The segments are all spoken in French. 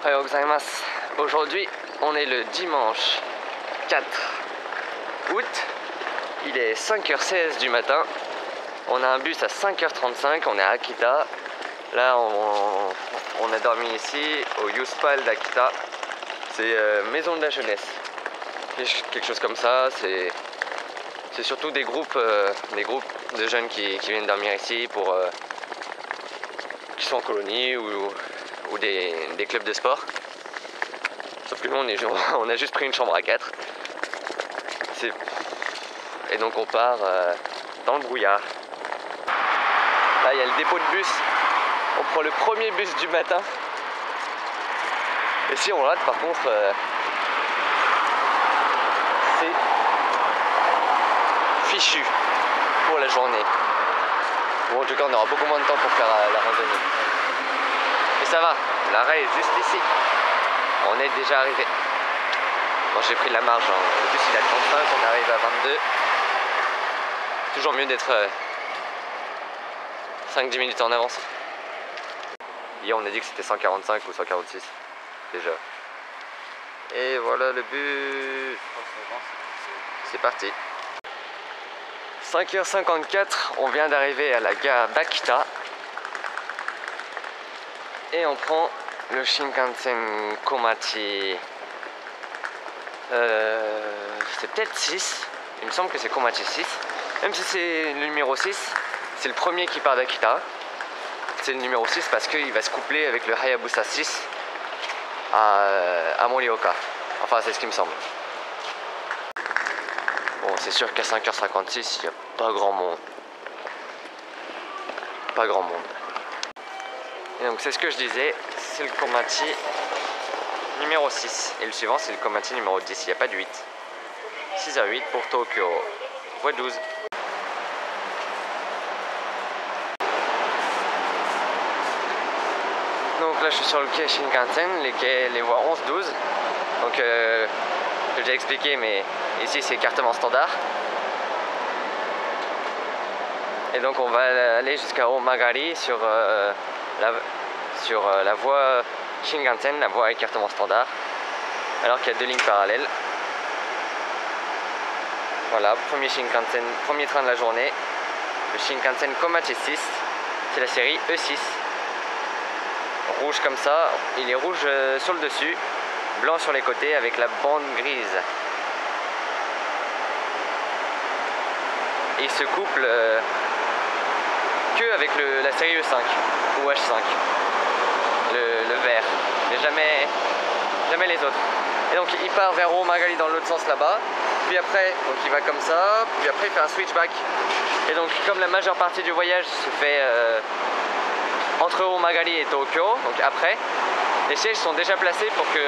Ohayou gozaimasu. Aujourd'hui, on est le dimanche 4 août. Il est 5h16 du matin. On a un bus à 5h35. On est à Akita. Là, on a dormi ici au Youthpal d'Akita. C'est maison de la jeunesse. Quelque chose comme ça. C'est surtout des groupes de jeunes qui viennent dormir ici qui sont en colonie ou des clubs de sport. Sauf que nous on a juste pris une chambre à 4. Et donc on part dans le brouillard. Là il y a le dépôt de bus. On prend le premier bus du matin. Et si on rate par contre, c'est fichu pour la journée. Bon, en tout cas on aura beaucoup moins de temps pour faire la randonnée. Mais ça va, l'arrêt est juste ici. On est déjà arrivé. Bon, j'ai pris de la marge, hein. Le bus il a 35, on arrive à 22. Toujours mieux d'être 5-10 minutes en avance. Hier on a dit que c'était 145 ou 146 déjà. Et voilà le bus. C'est parti. 5h54, on vient d'arriver à la gare d'Akita. Et on prend le Shinkansen Komachi. C'est peut-être 6. Il me semble que c'est Komachi 6. Même si c'est le numéro 6, c'est le premier qui part d'Akita. C'est le numéro 6 parce qu'il va se coupler avec le Hayabusa 6 à Morioka. Enfin, c'est ce qui me semble. Bon, c'est sûr qu'à 5h56, il n'y a pas grand monde. Pas grand monde. Et donc, c'est ce que je disais, c'est le Komachi numéro 6. Et le suivant, c'est le Komachi numéro 10. Il n'y a pas de 8. 6h08 pour Tokyo. Voie 12. Donc là, je suis sur le quai Shinkansen, les voies 11-12. Donc, j'ai déjà expliqué, mais ici, c'est écartement standard. Et donc, on va aller jusqu'à Omagari sur la voie Shinkansen, la voie écartement standard, alors qu'il y a 2 lignes parallèles. Voilà, premier Shinkansen, premier train de la journée, le Shinkansen Komachi 6, c'est la série E6. Rouge comme ça, il est rouge sur le dessus, blanc sur les côtés avec la bande grise. Et il se couple que avec la série E5 ou H5, le vert, mais jamais les autres. Et donc il part vers Omagari dans l'autre sens là-bas, puis après donc il va comme ça, puis après il fait un switchback. Et donc comme la majeure partie du voyage se fait entre Omagari et Tokyo, donc après, les sièges sont déjà placés pour que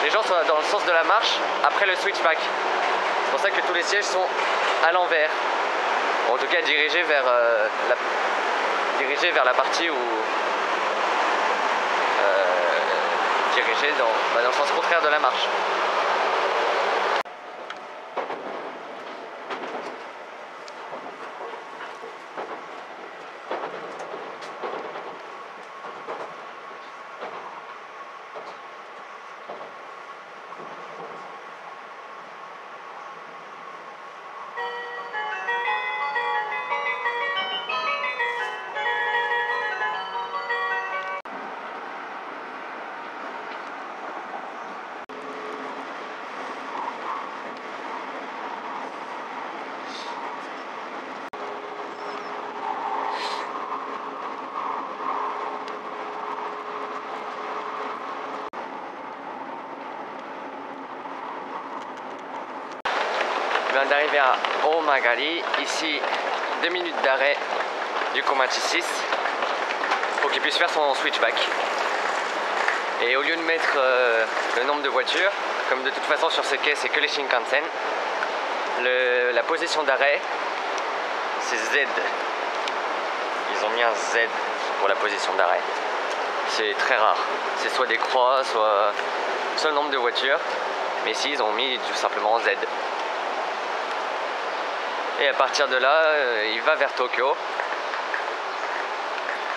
les gens soient dans le sens de la marche après le switchback. C'est pour ça que tous les sièges sont à l'envers. En tout cas dirigés vers la partie où dirigés dans le sens contraire de la marche. On vient d'arriver à Omagari, ici 2 minutes d'arrêt du Komachi 6 pour qu'il puisse faire son switchback. Et au lieu de mettre le nombre de voitures, comme de toute façon sur ce quai c'est que les Shinkansen, la position d'arrêt c'est Z. Ils ont mis un Z pour la position d'arrêt. C'est très rare. C'est soit des croix, soit le nombre de voitures. Mais ici ils ont mis tout simplement Z. Et à partir de là, il va vers Tokyo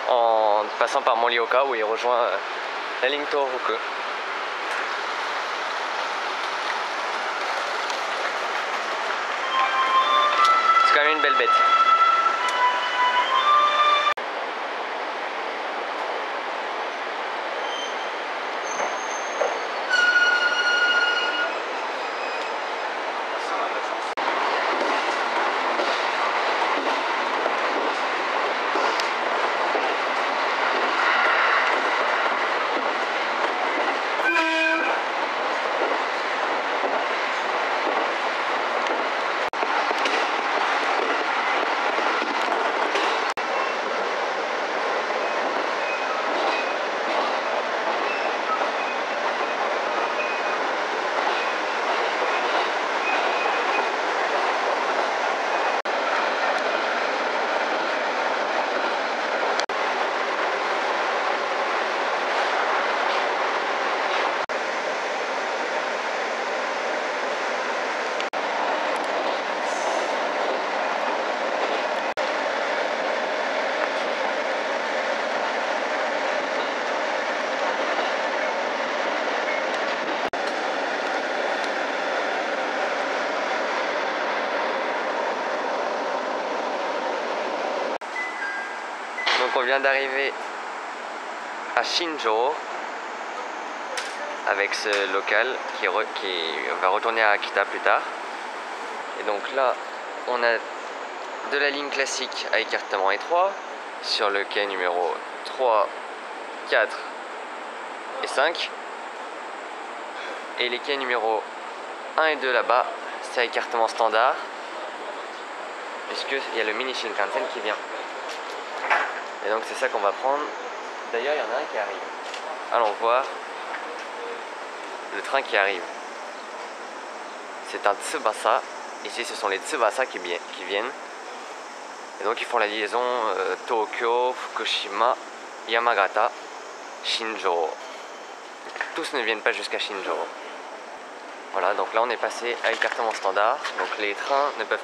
en passant par Morioka où il rejoint La ligne Tohoku. C'est quand même une belle bête. Donc on vient d'arriver à Shinjo avec ce local qui va retourner à Akita plus tard. Et donc là on a de la ligne classique à écartement étroit sur le quai numéro 3, 4 et 5. Et les quais numéro 1 et 2 là-bas, c'est à écartement standard puisqu'il y a le mini Shinkansen qui vient. Et donc c'est ça qu'on va prendre. D'ailleurs il y en a un qui arrive. Allons voir le train qui arrive. C'est un Tsubasa. Ici ce sont les Tsubasa qui viennent. Et donc ils font la liaison Tokyo, Fukushima, Yamagata, Shinjo. Tous ne viennent pas jusqu'à Shinjo. Voilà, donc là on est passé à écartement standard. Donc les trains ne peuvent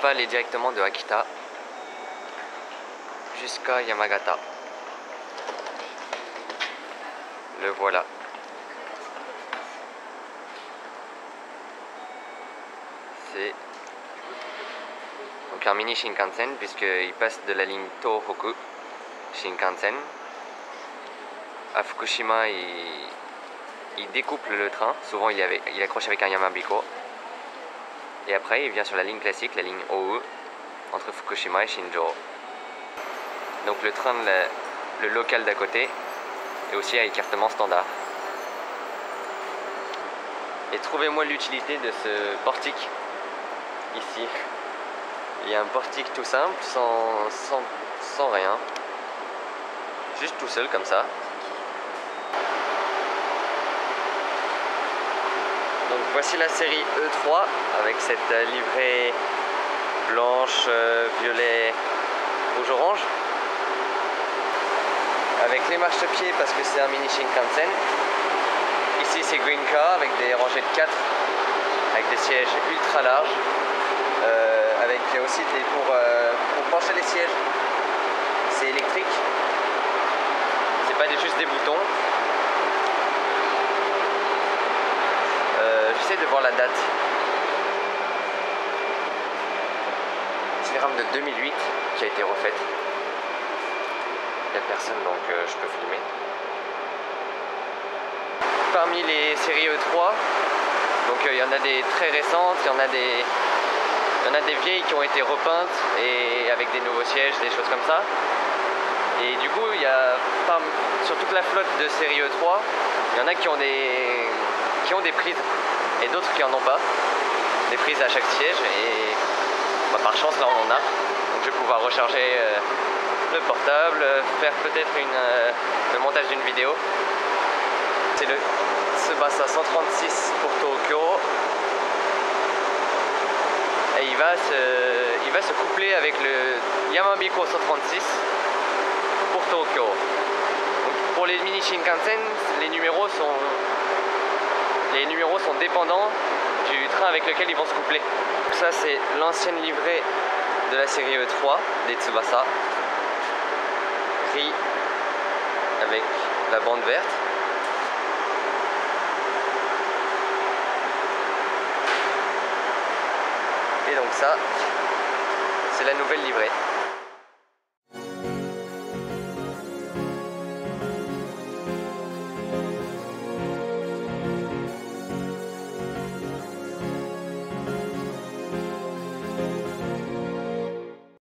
pas aller directement de Akita jusqu'à Yamagata. Le voilà. C'est donc un mini Shinkansen puisqu'il passe de la ligne Tohoku Shinkansen. À Fukushima, il découple le train. Souvent il accroche avec un Yamabiko. Et après il vient sur la ligne classique, la ligne OU, entre Fukushima et Shinjo. Donc le train, le local d'à côté, est aussi à écartement standard. Et trouvez-moi l'utilité de ce portique ici. Il y a un portique tout simple, sans rien. Juste tout seul comme ça. Donc voici la série E3 avec cette livrée blanche, violet, rouge-orange. Avec les marchepieds parce que c'est un mini Shinkansen. Ici c'est Green Car avec des rangées de 4 avec des sièges ultra larges, avec aussi pour pencher les sièges. C'est électrique, c'est pas juste des boutons. J'essaie de voir la date. C'est une rame de 2008 qui a été refaite. Il n'y a personne donc je peux filmer. Parmi les séries E3, donc il y en a des très récentes, il y en a des vieilles qui ont été repeintes et avec des nouveaux sièges, des choses comme ça. Et du coup, il y a sur toute la flotte de série E3, il y en a qui ont des prises et d'autres qui en ont pas. Des prises à chaque siège et bah, par chance là on en a. Donc je vais pouvoir recharger le portable, faire peut-être le montage d'une vidéo. C'est le Tsubasa 136 pour Tokyo. Et il va se coupler avec le Yamabiko 136 pour Tokyo. Donc pour les mini Shinkansen, les numéros sont dépendants du train avec lequel ils vont se coupler. Donc ça c'est l'ancienne livrée de la série E3 des Tsubasa. Gris avec la bande verte. Et donc ça, c'est la nouvelle livrée.